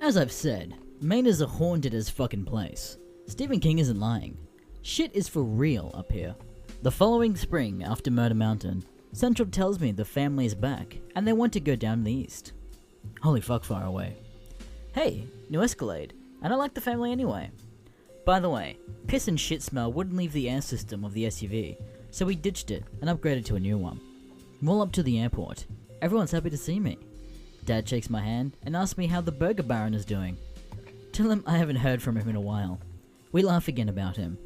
As I've said, Maine is a haunted as fucking place. Stephen King isn't lying. Shit is for real up here. The following spring, after Murder Mountain, Central tells me the family is back, and they want to go down to the east. Holy fuck, far away. Hey, new Escalade. I don't like the family anyway. By the way, piss and shit smell wouldn't leave the air system of the SUV, so we ditched it and upgraded to a new one. Roll up to the airport. Everyone's happy to see me. Dad shakes my hand and asks me how the Burger Baron is doing. Tell him I haven't heard from him in a while. We laugh again about him.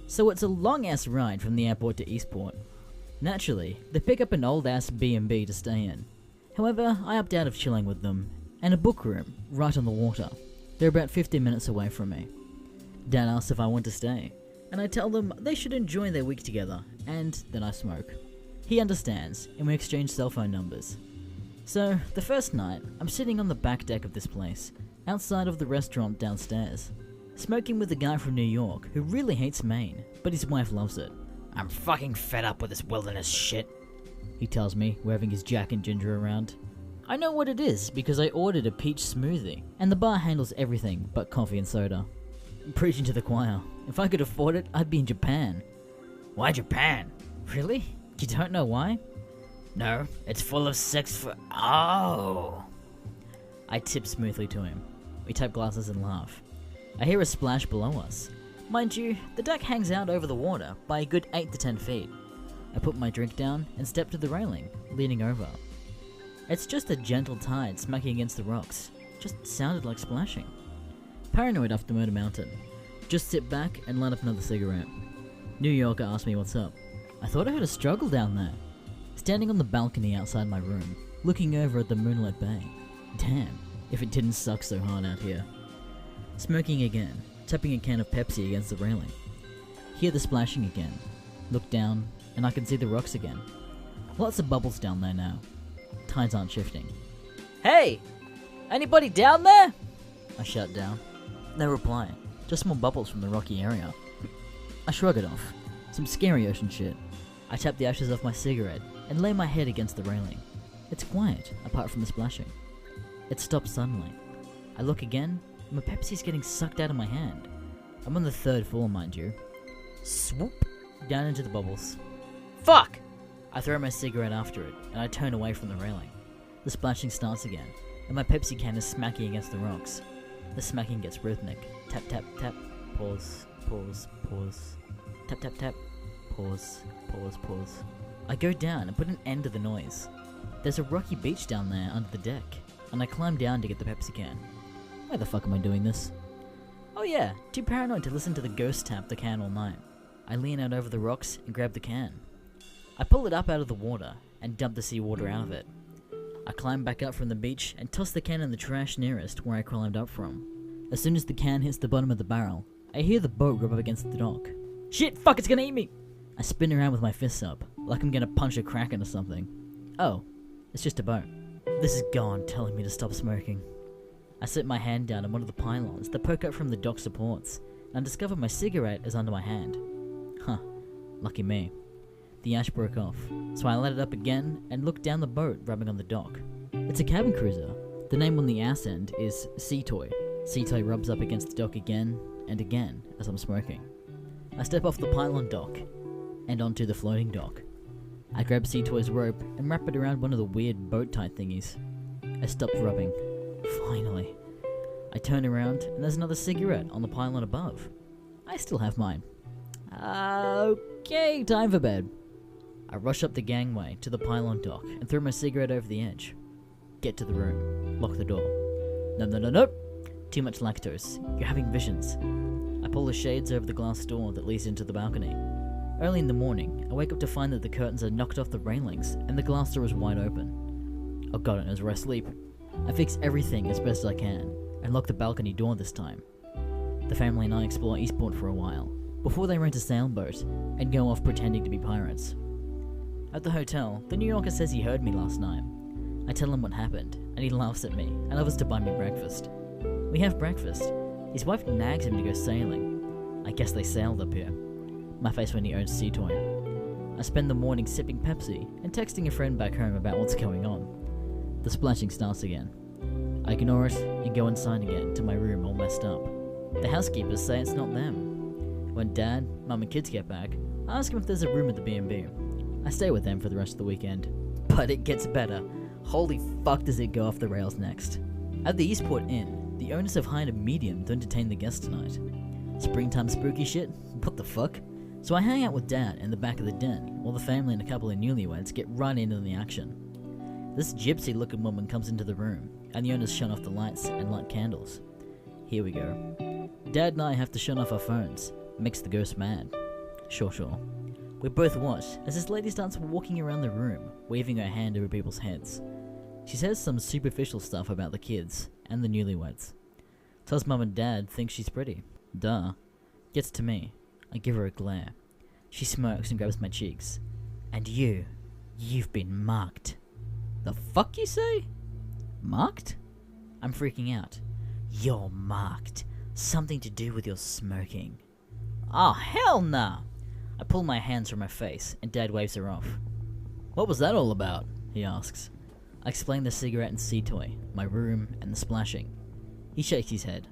So it's a long ass ride from the airport to Eastport. Naturally, they pick up an old ass B&B to stay in. However, I opt out of chilling with them, and a book room right on the water. They're about 15 minutes away from me. Dad asks if I want to stay, and I tell them they should enjoy their week together, and then I smoke. He understands, and we exchange cell phone numbers. So, the first night, I'm sitting on the back deck of this place, outside of the restaurant downstairs, smoking with a guy from New York who really hates Maine, but his wife loves it. I'm fucking fed up with this wilderness shit, he tells me, waving his Jack and Ginger around. I know what it is because I ordered a peach smoothie, and the bar handles everything but coffee and soda. I'm preaching to the choir. If I could afford it, I'd be in Japan. Why Japan? Really? You don't know why? No, it's full of sex for... Oh! I tip smoothly to him. We tap glasses and laugh. I hear a splash below us. Mind you, the deck hangs out over the water by a good 8 to 10 feet. I put my drink down and step to the railing, leaning over. It's just a gentle tide smacking against the rocks. Just sounded like splashing. Paranoid after Murder Mountain. Just sit back and light up another cigarette. New Yorker asked me what's up. I thought I heard a struggle down there. Standing on the balcony outside my room, looking over at the moonlit bay. Damn, if it didn't suck so hard out here. Smoking again, tapping a can of Pepsi against the railing. Hear the splashing again. Look down, and I can see the rocks again. Lots of bubbles down there now. Tides aren't shifting. Hey! Anybody down there? I shout down. No reply, just more bubbles from the rocky area. I shrug it off. Some scary ocean shit. I tap the ashes off my cigarette and lay my head against the railing. It's quiet, apart from the splashing. It stops suddenly. I look again, and my Pepsi's getting sucked out of my hand. I'm on the 3rd floor, mind you. Swoop! Down into the bubbles. Fuck! I throw my cigarette after it, and I turn away from the railing. The splashing starts again, and my Pepsi can is smacking against the rocks. The smacking gets rhythmic. Tap, tap, tap. Pause, pause, pause. Tap, tap, tap. Pause, pause, pause. I go down and put an end to the noise. There's a rocky beach down there under the deck, and I climb down to get the Pepsi can. Why the fuck am I doing this? Oh yeah, too paranoid to listen to the ghost tap the can all night. I lean out over the rocks and grab the can. I pull it up out of the water and dump the seawater out of it. I climb back up from the beach and toss the can in the trash nearest where I climbed up from. As soon as the can hits the bottom of the barrel, I hear the boat rub up against the dock. Shit, fuck, it's gonna eat me! I spin around with my fists up, like I'm gonna punch a kraken or something. Oh, it's just a boat. This is God telling me to stop smoking. I set my hand down on one of the pylons that poke up from the dock supports, and discover my cigarette is under my hand. Huh, lucky me. The ash broke off, so I let it up again and looked down the boat rubbing on the dock. It's a cabin cruiser. The name on the ass end is Sea Toy. Sea Toy rubs up against the dock again and again as I'm smoking. I step off the pylon dock and onto the floating dock. I grab Sea Toy's rope and wrap it around one of the weird boat-tight thingies. I stop rubbing. Finally. I turn around and there's another cigarette on the pylon above. I still have mine. Okay, time for bed. I rush up the gangway to the pylon dock and throw my cigarette over the edge. Get to the room. Lock the door. No. Too much lactose. You're having visions. I pull the shades over the glass door that leads into the balcony. Early in the morning, I wake up to find that the curtains are knocked off the railings and the glass door is wide open. Oh god, it knows where I sleep. I fix everything as best as I can and lock the balcony door this time. The family and I explore Eastport for a while before they rent a sailboat and go off pretending to be pirates. At the hotel, the New Yorker says he heard me last night. I tell him what happened, and he laughs at me and offers to buy me breakfast. We have breakfast. His wife nags him to go sailing. I guess they sailed up here. My face when he owns Sea Toy. I spend the morning sipping Pepsi and texting a friend back home about what's going on. The splashing starts again. I ignore it and go inside again to my room all messed up. The housekeepers say it's not them. When Dad, Mum and kids get back, I ask them if there's a room at the B&B. I stay with them for the rest of the weekend. But it gets better. Holy fuck does it go off the rails next. At the Eastport Inn, the owners have hired a medium to entertain the guests tonight. Springtime spooky shit? What the fuck? So I hang out with Dad in the back of the den, while the family and a couple of newlyweds get right into the action. This gypsy-looking woman comes into the room, and the owners shut off the lights and light candles. Here we go. Dad and I have to shut off our phones. Makes the ghost mad. Sure. We both watch as this lady starts walking around the room, waving her hand over people's heads. She says some superficial stuff about the kids and the newlyweds. Tells Mum and Dad think she's pretty. Duh. Gets to me. I give her a glare. She smirks and grabs my cheeks. And you've been marked. The fuck you say? Marked? I'm freaking out. You're marked. Something to do with your smoking. Oh, hell nah! I pull my hands from my face, and Dad waves her off. What was that all about? He asks. I explain the cigarette and sea toy, my room, and the splashing. He shakes his head.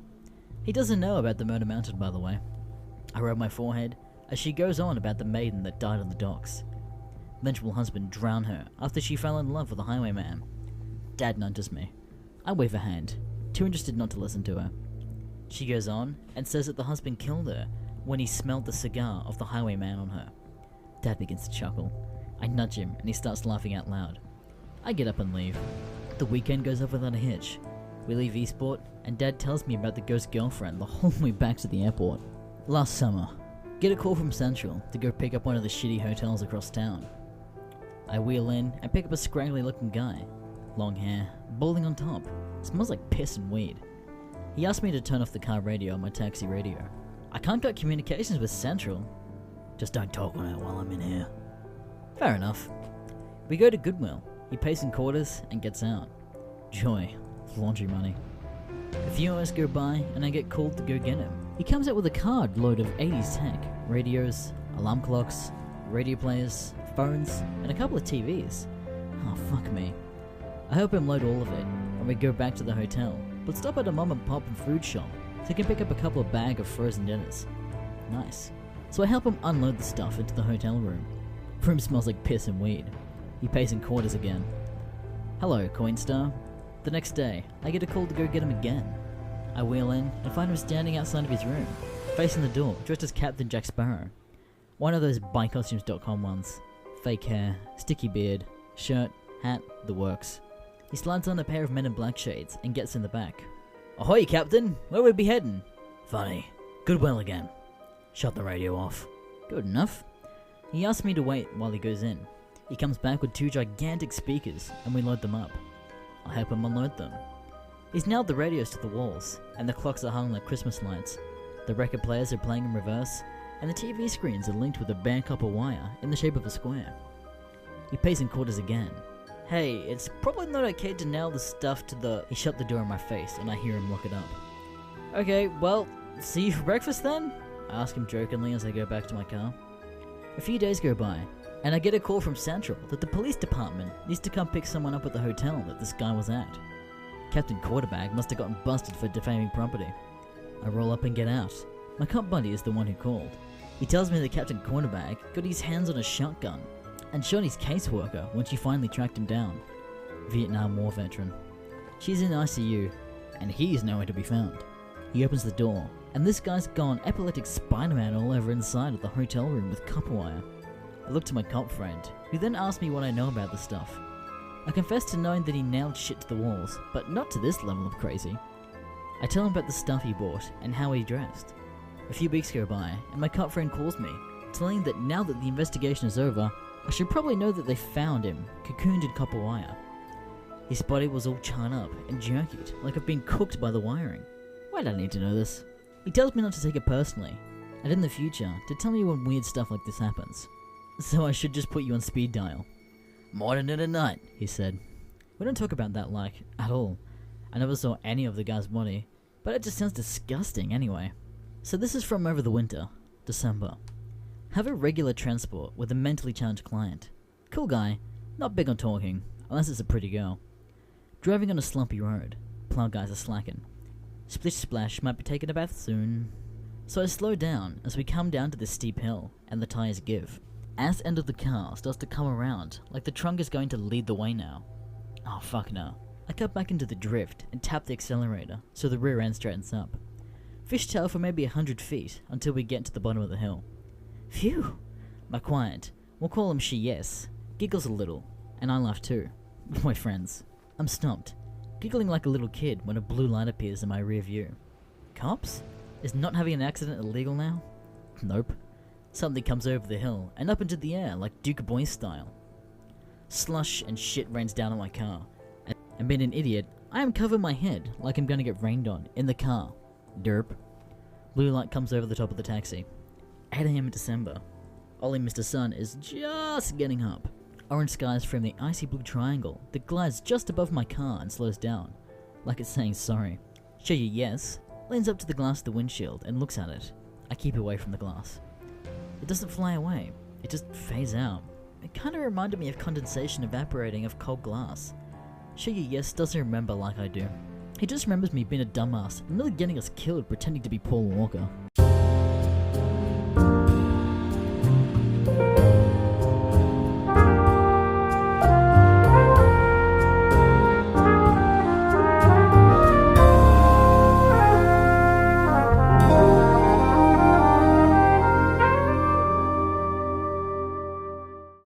He doesn't know about the murder mountain, by the way. I rub my forehead as she goes on about the maiden that died on the docks. Eventual husband drowned her after she fell in love with a highwayman. Dad nudges me. I wave a hand, too interested not to listen to her. She goes on and says that the husband killed her when he smelled the cigar of the highwayman on her. Dad begins to chuckle. I nudge him and he starts laughing out loud. I get up and leave. The weekend goes off without a hitch. We leave Eastport and Dad tells me about the ghost girlfriend the whole way back to the airport. Last summer, get a call from Central to go pick up one of the shitty hotels across town. I wheel in and pick up a scraggly looking guy. Long hair, balding on top, smells like piss and weed. He asked me to turn off the car radio on my taxi radio. I can't get communications with Central. Just don't talk on it while I'm in here. Fair enough. We go to Goodwill. He pays in quarters and gets out. Joy. Laundry money. A few hours go by and I get called to go get him. He comes out with a card load of 80s tech. Radios, alarm clocks, radio players, phones, and a couple of TVs. Oh, fuck me. I help him load all of it, and we go back to the hotel, but stop at a mom and pop and food shop so he can pick up a couple of bags of frozen dinners. Nice. So I help him unload the stuff into the hotel room. Room smells like piss and weed. He pays in quarters again. Hello, Coinstar. The next day, I get a call to go get him again. I wheel in and find him standing outside of his room, facing the door, dressed as Captain Jack Sparrow. One of those buycostumes.com ones. Fake hair, sticky beard, shirt, hat, the works. He slides on a pair of Men in Black shades and gets in the back. Ahoy, Captain! Where we be heading? Funny. Goodwill again. Shut the radio off. Good enough. He asks me to wait while he goes in. He comes back with 2 gigantic speakers and we load them up. I help him unload them. He's nailed the radios to the walls, and the clocks are hung like Christmas lights. The record players are playing in reverse, and the TV screens are linked with a bare copper wire in the shape of a square. He pays in quarters again. Hey, it's probably not okay to nail the stuff to the... He shut the door in my face, and I hear him lock it up. Okay, well, see you for breakfast then? I ask him jokingly as I go back to my car. A few days go by, and I get a call from Central that the police department needs to come pick someone up at the hotel that this guy was at. Captain Quarterback must have gotten busted for defaming property. I roll up and get out. My cop buddy is the one who called. He tells me that Captain Quarterback got his hands on a shotgun and shot his caseworker when she finally tracked him down. Vietnam War veteran. She's in ICU, and he's nowhere to be found. He opens the door, and this guy's gone epileptic Spider-Man all over inside of the hotel room with copper wire. I look to my cop friend, who then asks me what I know about the stuff. I confess to knowing that he nailed shit to the walls, but not to this level of crazy. I tell him about the stuff he bought and how he dressed. A few weeks go by, and my cop friend calls me, telling that now that the investigation is over, I should probably know that they found him, cocooned in copper wire. His body was all charred up and jerkied, like I've been cooked by the wiring. Why did I need to know this? He tells me not to take it personally, and in the future, to tell me when weird stuff like this happens. So I should just put you on speed dial. Morning and a night, he said. We don't talk about that like, at all. I never saw any of the guy's body, but it just sounds disgusting anyway. So this is from over the winter, December. Have a regular transport with a mentally challenged client. Cool guy, not big on talking, unless it's a pretty girl. Driving on a slumpy road, plow guys are slacking. Splish splash, might be taking a bath soon. So I slow down as we come down to this steep hill, and the tyres give. Ass end of the car starts to come around, like the trunk is going to lead the way now. Oh fuck no. I cut back into the drift and tap the accelerator so the rear end straightens up. Fishtail for maybe 100 feet until we get to the bottom of the hill. Phew! My client, we'll call him She Yes, giggles a little, and I laugh too. My friends. I'm stumped, giggling like a little kid when a blue light appears in my rear view. Cops? Is not having an accident illegal now? Nope. Something comes over the hill and up into the air like Duke Boy style. Slush and shit rains down on my car, and being an idiot, I am covering my head like I'm gonna get rained on in the car. Derp. Blue light comes over the top of the taxi. 8 AM in December. Ollie Mr. Sun is just getting up. Orange skies frame the icy blue triangle that glides just above my car and slows down, like it's saying sorry. Show you yes, leans up to the glass of the windshield and looks at it. I keep away from the glass. It doesn't fly away, it just fades out. It kinda reminded me of condensation evaporating of cold glass. Show you yes doesn't remember like I do. He just remembers me being a dumbass and nearly getting us killed pretending to be Paul Walker.